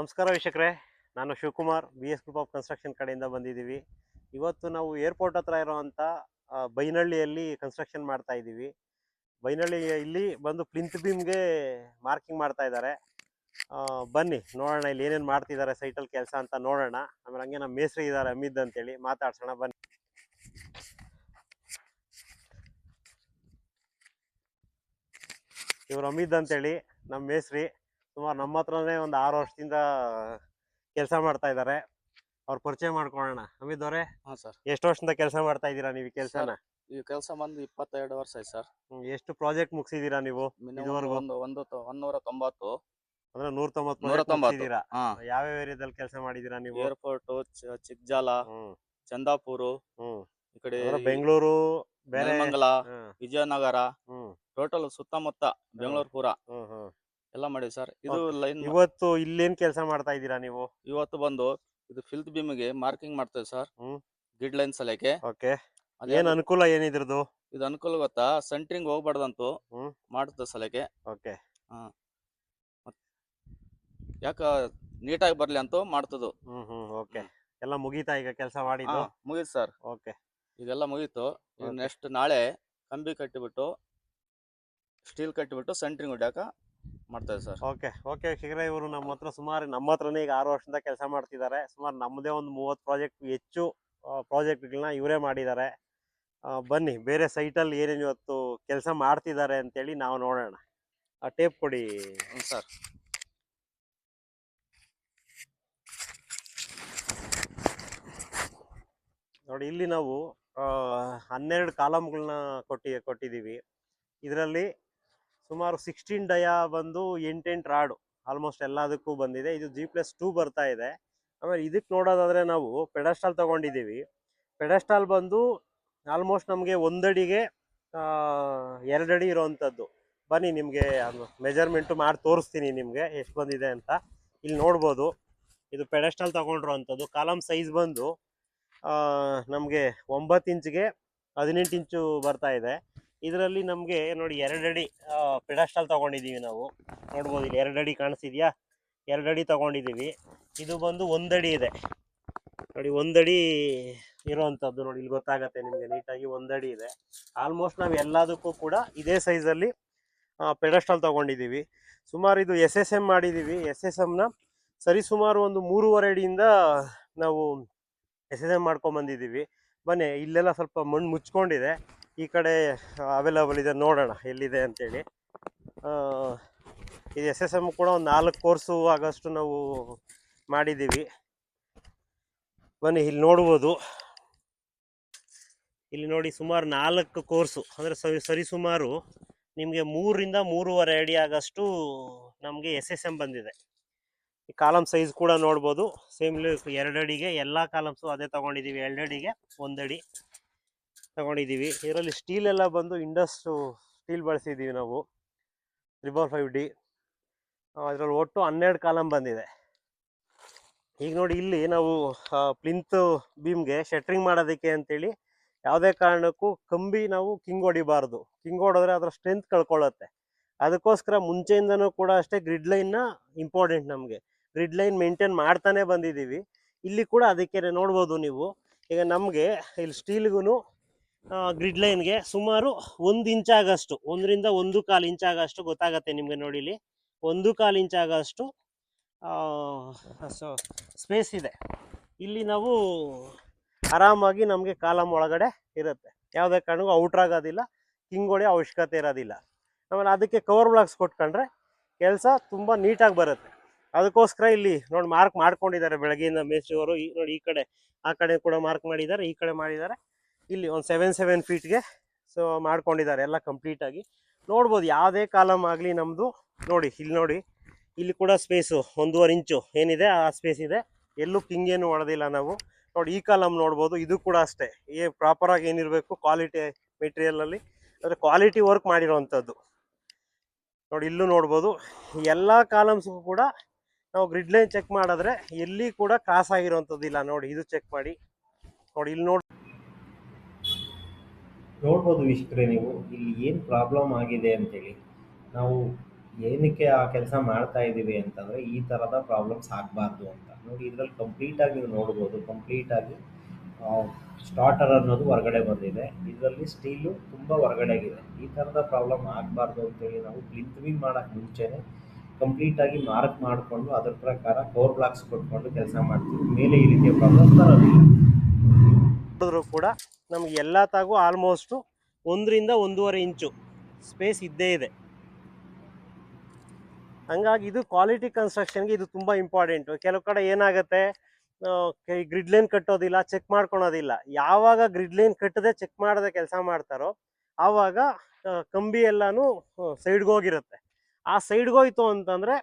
ನಮಸ್ಕಾರ ವೀಕ್ಷಕರೇ, ನಾನು Shivakumar BS group of construction ಕಡೆಯಿಂದ ಬಂದಿದ್ದೀವಿ. ಇವತ್ತು ನಾವು ಏರ್ಪೋರ್ಟ್ ಹತ್ರ ಇರೋವಂಥ ಬೈನಹಳ್ಳಿಯಲ್ಲಿ ಕನ್ಸ್ಟ್ರಕ್ಷನ್ ಮಾಡ್ತಾ ಇದ್ದೀವಿ. ಬೈನಹಳ್ಳಿ ಇಲ್ಲಿ ಬಂದು ಪ್ಲಿಂತ್ ಬೀಮ್ಗೆ ಮಾರ್ಕಿಂಗ್ ಮಾಡ್ತಾ ಇದ್ದಾರೆ. ಬನ್ನಿ ನೋಡೋಣ ಇಲ್ಲಿ ಏನೇನು ಮಾಡ್ತಿದ್ದಾರೆ ಸೈಟಲ್ಲಿ ಕೆಲಸ ಅಂತ ನೋಡೋಣ. ಆಮೇಲೆ ಹಂಗೆ ನಮ್ಮ ಮೇಸ್ತ್ರಿ ಇದ್ದಾರೆ ಅಮಿತ್ ಅಂತೇಳಿ, ಮಾತಾಡ್ಸೋಣ ಬನ್ನಿ. ಇವರು ಅಮಿತ್ ಅಂತೇಳಿ ನಮ್ಮ ಮೇಸ್ತ್ರಿ. ಸುಮಾರು ನಮ್ಮ ಹತ್ರನೇ ಒಂದು 6 ವರ್ಷದಿಂದ ಕೆಲಸ ಮಾಡ್ತಾ ಇದ್ದಾರೆ. ಅವ್ರು ಪರಿಚಯ ಮಾಡ್ಕೊಳ್ಳೋಣ. ಅಮಿತ್ ಅವರೇ, ಹಾಂ ಸರ್. ಎಷ್ಟು ವರ್ಷದಿಂದ ಕೆಲಸ ಮಾಡ್ತಾ ಇದ್ದೀರಾ ನೀವು ಈ ಕೆಲಸನ? ಈ ಕೆಲಸ ಬಂದು 22 ವರ್ಷ ಆಯ್ತು ಸರ್. ಎಷ್ಟು ಪ್ರಾಜೆಕ್ಟ್ ಮುಗಿಸಿದ್ದೀರಾ ನೀವು ಇದುವರೆಗೂ? 190 ಅಂದ್ರೆ 190 ಮುಗಿಸಿದ್ದೀರಾ. ಹಾಂ. ಯಾವ್ಯಾವ ಏರಿಯಾದಲ್ಲಿ ಕೆಲಸ ಮಾಡಿದ್ದೀರಾ ನೀವು? ಏರ್ಪೋರ್ಟ್, ಚಿಕ್ಕಜಾಲ, ಚಂದಾಪುರು, ಈ ಕಡೆ ಬೆಂಗಳೂರು, ಬೇರೆ ನೆಲಮಂಗಲ, ವಿಜಯನಗರ, ಟೋಟಲ್ ಸುತ್ತಮುತ್ತ ಬೆಂಗಳೂರು ಪೂರ ಎಲ್ಲ ಮಾಡಿವಿ ಸರ್. ಇದು ಲೈನ್. ಇವತ್ತು ಇಲ್ಲೇನ್ ಕೆಲಸ ಮಾಡ್ತಾ ಇದ್ದೀರಾ ನೀವು? ಇವತ್ತು ಬಂದು ಇದು ಫಿಲ್ತ್ ಬೀಮ್ಗೆ ಮಾರ್ಕಿಂಗ್ ಮಾಡ್ತೇವೆ ಸರ್. ಗಿಡ್ ಲೈನ್ ಸಲಕ್ಕೆ. ಓಕೆ. ಏನ್ ಅನುಕೂಲ ಏನಿದ್ರದ್ದು? ಇದು ಅನುಕೂಲ ಗೊತ್ತಾ, ಸೆಂಟ್ರಿಂಗ್ ಹೋಗ್ಬಾರ್ದಂತೂ ಮಾಡುತ್ತೆ ಸಲಕ್ಕೆ. ಓಕೆ. ಯಾಕ ನೀಟಾಗಿ ಬರ್ಲಿ ಅಂತ ಮಾಡ್ತದ್ದು. ಓಕೆ. ಎಲ್ಲ ಮುಗೀತಾ ಈಗ ಕೆಲಸ ಮಾಡಿದ್ದು? ಮುಗೀತು ಸರ್. ಓಕೆ, ಇದೆಲ್ಲ ಮುಗೀತು. ಈಗ ನೆಕ್ಸ್ಟ್ ನಾಳೆ ಕಂಬಿ ಕಟ್ಟಿಬಿಟ್ಟು ಸ್ಟೀಲ್ ಕಟ್ಟಿಬಿಟ್ಟು ಸೆಂಟ್ರಿಂಗ್ ಹೊಡ್ಯಾಕ ಮಾಡ್ತಾರೆ ಸರ್. Okay okay. ಶಿಖರ ಇವರು ನಮ್ಮ ಹತ್ರನೇ ಈಗ 6 ವರ್ಷದಿಂದ ಕೆಲಸ ಮಾಡ್ತಿದ್ದಾರೆ. ಸುಮಾರು ನಮ್ಮದೇ ಒಂದು 30 ಪ್ರಾಜೆಕ್ಟ್ ಹೆಚ್ಚು ಪ್ರಾಜೆಕ್ಟ್ಗಳನ್ನ ಇವರೇ ಮಾಡಿದ್ದಾರೆ. ಬನ್ನಿ ಬೇರೆ ಸೈಟಲ್ಲಿ ಏನೇನು ಇವತ್ತು ಕೆಲಸ ಮಾಡ್ತಿದ್ದಾರೆ ಅಂತೇಳಿ ನಾವು ನೋಡೋಣ. ಆ ಟೇಪ್ ಕೊಡಿ ಸರ್. ನೋಡಿ, ಇಲ್ಲಿ ನಾವು 12 ಕಾಲಮ್ಗಳನ್ನ ಕೊಟ್ಟಿದ್ದೀವಿ. ಇದರಲ್ಲಿ ಸುಮಾರು 16 ಡಯಾ ಬಂದು 8 ರಾಡು ಆಲ್ಮೋಸ್ಟ್ ಎಲ್ಲದಕ್ಕೂ ಬಂದಿದೆ. ಇದು G+2 ಬರ್ತಾ ಇದೆ. ಆಮೇಲೆ ಇದಕ್ಕೆ ನೋಡೋದಾದರೆ ನಾವು ಪೆಡಸ್ಟಾಲ್ ತೊಗೊಂಡಿದ್ದೀವಿ. ಪೆಡಸ್ಟಾಲ್ ಬಂದು ಆಲ್ಮೋಸ್ಟ್ ನಮಗೆ 1 ಅಡಿಗೆ 2 ಅಡಿ ಇರೋವಂಥದ್ದು. ಬನ್ನಿ ನಿಮಗೆ ಮೆಜರ್ಮೆಂಟು ಮಾಡಿ ತೋರಿಸ್ತೀನಿ ನಿಮಗೆ ಎಷ್ಟು ಬಂದಿದೆ ಅಂತ. ಇಲ್ಲಿ ನೋಡ್ಬೋದು, ಇದು ಪೆಡಸ್ಟಾಲ್ ತೊಗೊಂಡಿರೋವಂಥದ್ದು. ಕಾಲಮ್ ಸೈಜ್ ಬಂದು ನಮಗೆ 9 ಇಂಚ್ಗೆ 18 ಇಂಚು ಬರ್ತಾ ಇದೆ. ಇದರಲ್ಲಿ ನಮಗೆ ನೋಡಿ 2 ಅಡಿ ಪೆಡಸ್ಟಾಲ್ ತೊಗೊಂಡಿದ್ದೀವಿ ನಾವು. ನೋಡ್ಬೋದು, ಇಲ್ಲಿ 2 ಅಡಿ ಕಾಣಿಸ್ತಿದ್ಯಾ? 2 ಅಡಿ ತೊಗೊಂಡಿದ್ದೀವಿ. ಇದು ಬಂದು 1 ಅಡಿ ಇದೆ ನೋಡಿ, 1 ಅಡಿ ಇರೋವಂಥದ್ದು. ನೋಡಿ ಇಲ್ಲಿ ಗೊತ್ತಾಗತ್ತೆ ನಿಮಗೆ ನೀಟಾಗಿ 1 ಅಡಿ ಇದೆ. ಆಲ್ಮೋಸ್ಟ್ ನಾವು ಎಲ್ಲದಕ್ಕೂ ಕೂಡ ಇದೇ ಸೈಜಲ್ಲಿ ಪೆಡಸ್ಟಾಲ್ ತೊಗೊಂಡಿದ್ದೀವಿ. ಸುಮಾರು ಇದು SSM ಮಾಡಿದ್ದೀವಿ. SSMನ ಸರಿಸುಮಾರು ಒಂದು 3.5 ಅಡಿಯಿಂದ ನಾವು SSM ಮಾಡ್ಕೊಂಬಂದಿದ್ದೀವಿ. ಬನ್ನಿ, ಇಲ್ಲೆಲ್ಲ ಸ್ವಲ್ಪ ಮಣ್ಣು ಮುಚ್ಕೊಂಡಿದೆ. ಈ ಕಡೆ ಅವೈಲಬಲ್ ಇದೆ, ನೋಡೋಣ ಎಲ್ಲಿದೆ ಅಂತೇಳಿ. ಇದು SSM ಕೂಡ ಒಂದು 4 ಕೋರ್ಸು ಆಗಷ್ಟು ನಾವು ಮಾಡಿದ್ದೀವಿ. ಬನ್ನಿ ಇಲ್ಲಿ ನೋಡ್ಬೋದು, ಇಲ್ಲಿ ನೋಡಿ ಸುಮಾರು 4 ಕೋರ್ಸು ಅಂದರೆ ಸರಿಸುಮಾರು ನಿಮಗೆ 3 ರಿಂದ 3.5 ಅಡಿ ಆಗಷ್ಟು ನಮಗೆ SSM ಬಂದಿದೆ. ಈ ಕಾಲಮ್ ಸೈಜ್ ಕೂಡ ನೋಡ್ಬೋದು, ಸೇಮ್ 2 ಅಡಿಗೆ ಎಲ್ಲ ಕಾಲಮ್ಸು ಅದೇ ತೊಗೊಂಡಿದ್ದೀವಿ. 2 ಅಡಿಗೆ 1 ಅಡಿ ತಗೊಂಡಿದ್ದೀವಿ. ಇದರಲ್ಲಿ ಸ್ಟೀಲ್ ಎಲ್ಲ ಬಂದು ಇಂಡಸ್ ಸ್ಟೀಲ್ ಬಳಸಿದ್ದೀವಿ ನಾವು, 555D. ಇದರಲ್ಲಿ ಒಟ್ಟು 12 ಕಾಲಮ್ ಬಂದಿದೆ. ಈಗ ನೋಡಿ, ಇಲ್ಲಿ ನಾವು ಪ್ಲಿಂತ್ ಬೀಮ್ಗೆ ಶಟ್ರಿಂಗ್ ಮಾಡೋದಕ್ಕೆ ಅಂತೇಳಿ ಯಾವುದೇ ಕಾರಣಕ್ಕೂ ಕಂಬಿ ನಾವು ಕಿಂಗ್ ಹೊಡಿಬಾರ್ದು. ಕಿಂಗ್ ಹೊಡೆದ್ರೆ ಅದರ ಸ್ಟ್ರೆಂತ್ ಕಳ್ಕೊಳ್ಳುತ್ತೆ. ಅದಕ್ಕೋಸ್ಕರ ಮುಂಚೆಯಿಂದನೂ ಕೂಡ ಅಷ್ಟೇ ಗ್ರಿಡ್ ಲೈನ್ನ ಇಂಪಾರ್ಟೆಂಟ್. ನಮಗೆ ಗ್ರಿಡ್ ಲೈನ್ ಮೇಂಟೈನ್ ಮಾಡ್ತಾನೆ ಬಂದಿದ್ದೀವಿ. ಇಲ್ಲಿ ಕೂಡ ಅದಕ್ಕೆ ನೋಡ್ಬೋದು ನೀವು. ಈಗ ನಮಗೆ ಇಲ್ಲಿ ಸ್ಟೀಲ್ಗೂ ಗ್ರಿಡ್ ಲೈನ್ಗೆ ಸುಮಾರು 1 ಇಂಚ್ ಆಗಷ್ಟು, 1 ರಿಂದ 1.25 ಇಂಚ್ ಆಗಷ್ಟು ಗೊತ್ತಾಗತ್ತೆ ನಿಮಗೆ. ನೋಡಿ, ಇಲ್ಲಿ 1.25 ಇಂಚ್ ಆಗಷ್ಟು ಸ್ಪೇಸ್ ಇದೆ. ಇಲ್ಲಿ ನಾವು ಆರಾಮಾಗಿ ನಮಗೆ ಕಾಲಮ್ ಒಳಗಡೆ ಇರುತ್ತೆ. ಯಾವುದೇ ಕಾರಣಕ್ಕೂ ಔಟ್ರ್ ಆಗೋದಿಲ್ಲ, ಕಿಂಗ್ ಹೊಡೆಯೋ ಅವಶ್ಯಕತೆ ಇರೋದಿಲ್ಲ. ಆಮೇಲೆ ಅದಕ್ಕೆ ಕವರ್ ಬ್ಲಾಕ್ಸ್ ಕೊಟ್ಕೊಂಡ್ರೆ ಕೆಲಸ ತುಂಬ ನೀಟಾಗಿ ಬರುತ್ತೆ. ಅದಕ್ಕೋಸ್ಕರ ಇಲ್ಲಿ ನೋಡಿ ಮಾರ್ಕ್ ಮಾಡ್ಕೊಂಡಿದ್ದಾರೆ ಬೆಳಗ್ಗೆಯಿಂದ ಮೇಸ್ತ್ರಿಯವರು. ನೋಡಿ, ಈ ಕಡೆ ಆ ಕಡೆ ಕೂಡ ಮಾರ್ಕ್ ಮಾಡಿದ್ದಾರೆ, ಈ ಕಡೆ ಮಾಡಿದ್ದಾರೆ. ಇಲ್ಲಿ ಒಂದು 7 ಫೀಟ್ಗೆ ಸೊ ಮಾಡ್ಕೊಂಡಿದ್ದಾರೆ ಎಲ್ಲ ಕಂಪ್ಲೀಟಾಗಿ. ನೋಡ್ಬೋದು, ಯಾವುದೇ ಕಾಲಮ್ ಆಗಲಿ ನಮ್ಮದು. ನೋಡಿ ಇಲ್ಲಿ ನೋಡಿ, ಇಲ್ಲಿ ಕೂಡ ಸ್ಪೇಸು 1.5 ಇಂಚು ಏನಿದೆ ಆ ಸ್ಪೇಸ್ ಇದೆ. ಎಲ್ಲೂ ಕಿಂಗ್ ಏನು ಹೊಡೆದಿಲ್ಲ ನಾವು. ನೋಡಿ, ಈ ಕಾಲಮ್ ನೋಡ್ಬೋದು, ಇದು ಕೂಡ ಅಷ್ಟೇ ಪ್ರಾಪರಾಗಿ ಏನಿರಬೇಕು ಕ್ವಾಲಿಟಿ ಮೆಟೀರಿಯಲಲ್ಲಿ, ಅಂದರೆ ಕ್ವಾಲಿಟಿ ವರ್ಕ್ ಮಾಡಿರೋವಂಥದ್ದು. ನೋಡಿ, ಇಲ್ಲೂ ನೋಡ್ಬೋದು, ಎಲ್ಲ ಕಾಲಮ್ಸ್ಗೂ ಕೂಡ ನಾವು ಗ್ರಿಡ್ ಲೈನ್ ಚೆಕ್ ಮಾಡಿದ್ರೆ ಎಲ್ಲಿ ಕೂಡ ಕ್ರಾಸ್ ಆಗಿರೋವಂಥದ್ದು ಇಲ್ಲ. ನೋಡಿ, ಇದು ಚೆಕ್ ಮಾಡಿ. ನೋಡಿ, ಇಲ್ಲಿ ನೋಡ್ಬೋದು ವೀಕ್ಷಕರೇ ನೀವು, ಇಲ್ಲಿ ಏನು ಪ್ರಾಬ್ಲಮ್ ಆಗಿದೆ ಅಂತೇಳಿ. ನಾವು ಏನಕ್ಕೆ ಆ ಕೆಲಸ ಮಾಡ್ತಾ ಇದ್ದೀವಿ ಅಂತಂದರೆ ಈ ಥರದ ಪ್ರಾಬ್ಲಮ್ಸ್ ಆಗಬಾರ್ದು ಅಂತ. ನೋಡಿ ಇದರಲ್ಲಿ ಕಂಪ್ಲೀಟಾಗಿ ನೀವು ನೋಡ್ಬೋದು, ಕಂಪ್ಲೀಟಾಗಿ ಸ್ಟಾರ್ಟರ್ ಅನ್ನೋದು ಹೊರಗಡೆ ಬಂದಿದೆ, ಇದರಲ್ಲಿ ಸ್ಟೀಲು ತುಂಬ ಹೊರಗಡೆಗಿದೆ. ಈ ಥರದ ಪ್ರಾಬ್ಲಮ್ ಆಗಬಾರ್ದು ಅಂತೇಳಿ ನಾವು ಪ್ಲಿಂತ್ ವಿಂಗ್ ಮಾಡೋಕ್ಕೆ ಮುಂಚೆನೇ ಕಂಪ್ಲೀಟಾಗಿ ಮಾರ್ಕ್ ಮಾಡಿಕೊಂಡು ಅದ್ರ ಪ್ರಕಾರ ಕೋರ್ ಬ್ಲಾಕ್ಸ್ ಕೊಟ್ಕೊಂಡು ಕೆಲಸ ಮಾಡ್ತೀವಿ. ಮೇಲೆ ಈ ರೀತಿಯ ಪ್ರಾಬ್ಲಮ್ ಬರೋದಿಲ್ಲ. ನೋಡಿದ್ರು ಕೂಡ ನಮ್ಗೆ ಎಲ್ಲ ತಾಗೂ ಆಲ್ಮೋಸ್ಟು 1 ರಿಂದ 1.5 ಇಂಚು ಸ್ಪೇಸ್ ಇದ್ದೇ ಇದೆ. ಹಂಗಾಗಿ ಇದು ಕ್ವಾಲಿಟಿ ಕನ್ಸ್ಟ್ರಕ್ಷನ್ಗೆ ಇದು ತುಂಬ ಇಂಪಾರ್ಟೆಂಟು. ಕೆಲವು ಕಡೆ ಏನಾಗುತ್ತೆ, ಗ್ರಿಡ್ ಲೈನ್ ಕಟ್ಟೋದಿಲ್ಲ, ಚೆಕ್ ಮಾಡ್ಕೊಳೋದಿಲ್ಲ. ಯಾವಾಗ ಗ್ರಿಡ್ ಲೈನ್ ಕಟ್ಟದೆ ಚೆಕ್ ಮಾಡದೆ ಕೆಲಸ ಮಾಡ್ತಾರೋ ಆವಾಗ ಕಂಬಿ ಎಲ್ಲಾನು ಸೈಡ್ಗೆ ಹೋಗಿರುತ್ತೆ. ಆ ಸೈಡ್ಗೆ ಹೋಯ್ತು ಅಂತಂದರೆ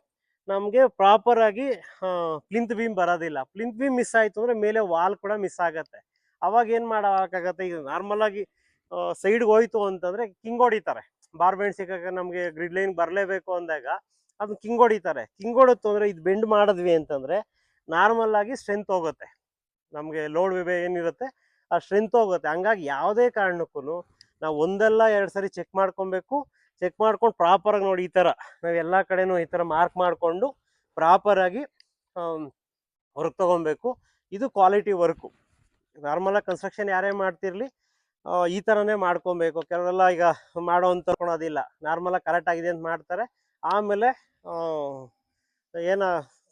ನಮಗೆ ಪ್ರಾಪರಾಗಿ ಪ್ಲಿಂತ್ ಬೀಮ್ ಬರೋದಿಲ್ಲ. ಪ್ಲಿಂತ್ ಬೀಮ್ ಮಿಸ್ ಆಯಿತು ಅಂದರೆ ಮೇಲೆ ವಾಲ್ ಕೂಡ ಮಿಸ್ ಆಗುತ್ತೆ. ಅವಾಗ ಏನು ಮಾಡೋಕ್ಕಾಗತ್ತೆ, ಈಗ ನಾರ್ಮಲಾಗಿ ಸೈಡ್ಗೆ ಹೋಯ್ತು ಅಂತಂದರೆ ಕಿಂಗ್ ಹೊಡಿತಾರೆ. ಬಾರ್ಬೆಂಡ್ ಸಿಕ್ಕಾಗ ನಮಗೆ ಗ್ರಿಡ್ ಲೈನ್ ಬರಲೇಬೇಕು ಅಂದಾಗ ಅದನ್ನ ಕಿಂಗ್ ಹೊಡಿತಾರೆ. ಕಿಂಗ್ ಹೊಡಿತು ಅಂದರೆ ಇದು ಬೆಂಡ್ ಮಾಡಿದ್ವಿ ಅಂತಂದರೆ ನಾರ್ಮಲ್ ಆಗಿ ಸ್ಟ್ರೆಂತ್ ಹೋಗುತ್ತೆ, ನಮಗೆ ಲೋಡ್ ಏನಿರುತ್ತೆ ಆ ಸ್ಟ್ರೆಂತ್ ಹೋಗುತ್ತೆ. ಹಂಗಾಗಿ ಯಾವುದೇ ಕಾರಣಕ್ಕೂ ನಾವು ಒಂದಲ್ಲ 2 ಸರಿ ಚೆಕ್ ಮಾಡ್ಕೊಬೇಕು. ಚೆಕ್ ಮಾಡ್ಕೊಂಡು ಪ್ರಾಪರಾಗಿ ನೋಡಿ ಈ ಥರ ನಾವು ಎಲ್ಲ ಕಡೆನೂ ಈ ಥರ ಮಾರ್ಕ್ ಮಾಡಿಕೊಂಡು ಪ್ರಾಪರಾಗಿ ವರ್ಕ್ ತೊಗೊಬೇಕು. ಇದು ಕ್ವಾಲಿಟಿ ವರ್ಕು. ನಾರ್ಮಲಾಗಿ ಕನ್ಸ್ಟ್ರಕ್ಷನ್ ಯಾರೇ ಮಾಡ್ತಿರಲಿ ಈ ಥರನೇ ಮಾಡ್ಕೊಬೇಕು. ಕೆಲವೆಲ್ಲ ಈಗ ಮಾಡೋ ಅಂತ ಅದಿಲ್ಲ, ನಾರ್ಮಲಾಗಿ ಕರೆಕ್ಟ್ ಆಗಿದೆ ಅಂತ ಮಾಡ್ತಾರೆ, ಆಮೇಲೆ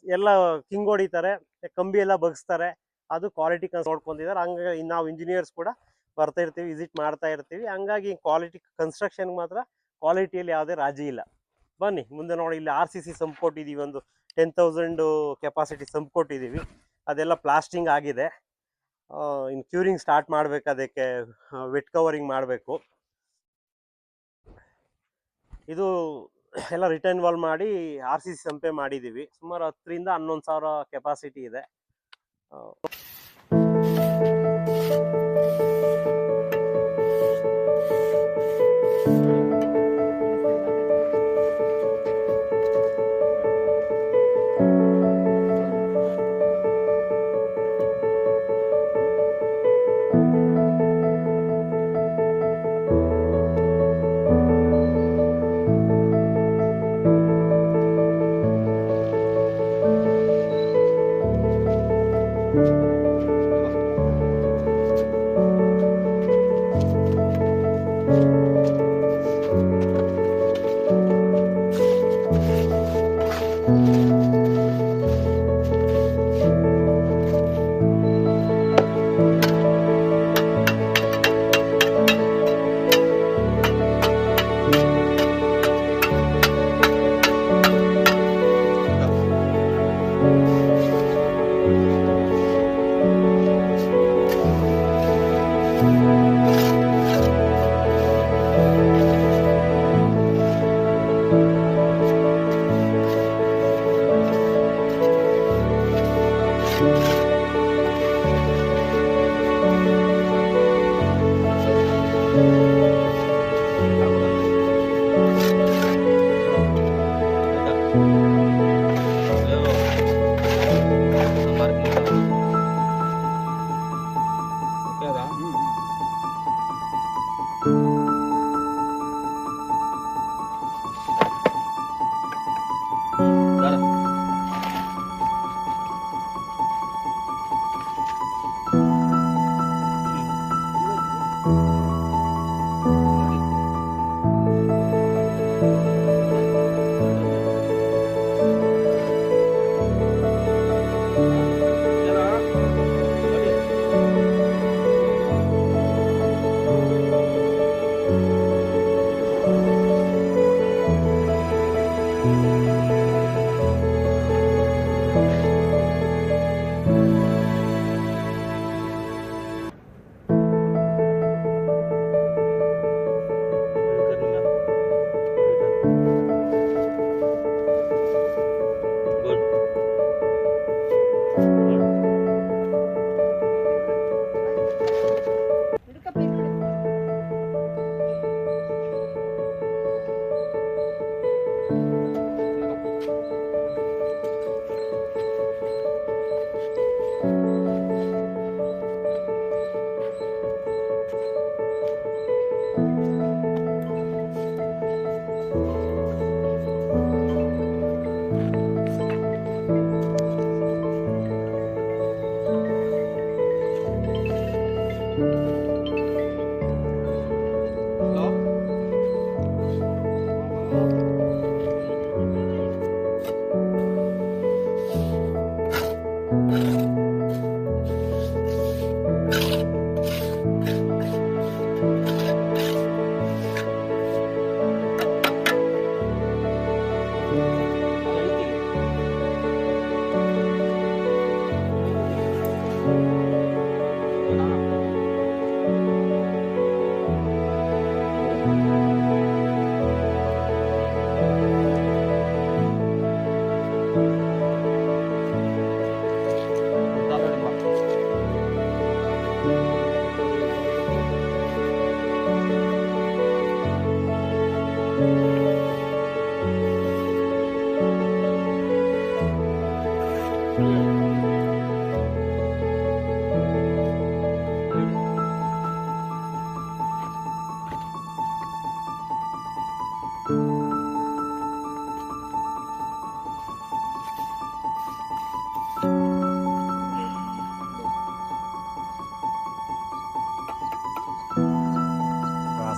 ಎಲ್ಲ ಕಿಂಗ್ ಹೊಡಿತಾರೆ, ಕಂಬಿ ಎಲ್ಲ ಬಗ್ಸ್ತಾರೆ. ಅದು ಕ್ವಾಲಿಟಿ ನೋಡ್ಕೊಂಡಿದ್ದಾರೆ. ಹಂಗಾಗಿ ನಾವು ಇಂಜಿನಿಯರ್ಸ್ ಕೂಡ ಬರ್ತಾ ಇರ್ತೀವಿ, ವಿಸಿಟ್ ಮಾಡ್ತಾ ಇರ್ತೀವಿ. ಹಂಗಾಗಿ ಕ್ವಾಲಿಟಿ ಕನ್ಸ್ಟ್ರಕ್ಷನ್ಗೆ ಮಾತ್ರ ಕ್ವಾಲಿಟಿಯಲ್ಲಿ ಯಾವುದೇ ರಾಜಿ ಇಲ್ಲ. ಬನ್ನಿ ಮುಂದೆ ನೋಡಿ, ಇಲ್ಲಿ RCC ಸಂಪ್ ಕೊಟ್ಟಿದ್ದೀವಿ, ಒಂದು 10,000 ಕೆಪಾಸಿಟಿ ಸಂಪ್ ಕೊಟ್ಟಿದ್ದೀವಿ. ಅದೆಲ್ಲ ಪ್ಲಾಸ್ಟಿಂಗ್ ಆಗಿದೆ. ಇನ್ನು ಕ್ಯೂರಿಂಗ್ ಸ್ಟಾರ್ಟ್ ಮಾಡಬೇಕು, ಅದಕ್ಕೆ ವೆಟ್ ಕವರಿಂಗ್ ಮಾಡಬೇಕು. ಇದು ಎಲ್ಲ ರಿಟರ್ನ್ ವಾಲ್ ಮಾಡಿ RCC ಸಂಪೆ ಮಾಡಿದ್ದೀವಿ. ಸುಮಾರು 10 ರಿಂದ 11,000 ಕೆಪಾಸಿಟಿ ಇದೆ.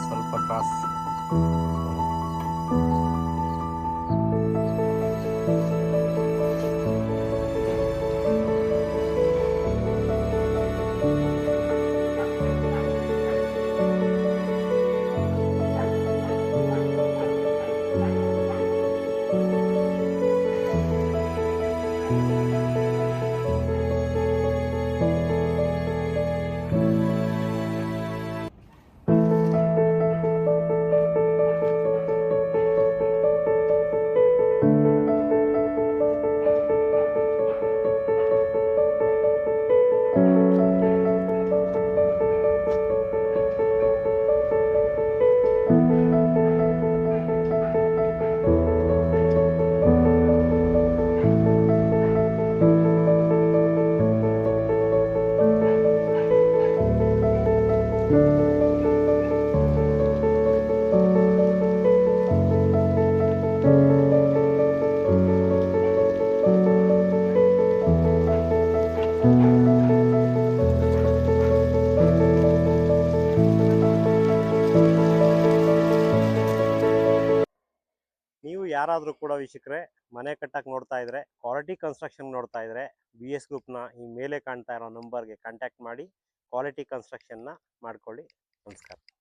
ಸ್ವಲ್ಪ ಕ್ರಾಸ್. ನೀವು ಯಾರಾದರೂ ಕೂಡ ವೀಕ್ಷಕರೇ ಮನೆ ಕಟ್ಟಕ್ಕೆ ನೋಡ್ತಾ ಇದ್ರೆ, ಕ್ವಾಲಿಟಿ ಕನ್ಸ್ಟ್ರಕ್ಷನ್ ನೋಡ್ತಾ ಇದ್ರೆ, BS ಗ್ರೂಪ್ನ ಈ ಮೇಲೆ ಕಾಣ್ತಾ ಇರೋ ನಂಬರ್ಗೆ ಕಾಂಟ್ಯಾಕ್ಟ್ ಮಾಡಿ ಕ್ವಾಲಿಟಿ ಕನ್ಸ್ಟ್ರಕ್ಷನ್ನ ಮಾಡ್ಕೊಳ್ಳಿ. ನಮಸ್ಕಾರ.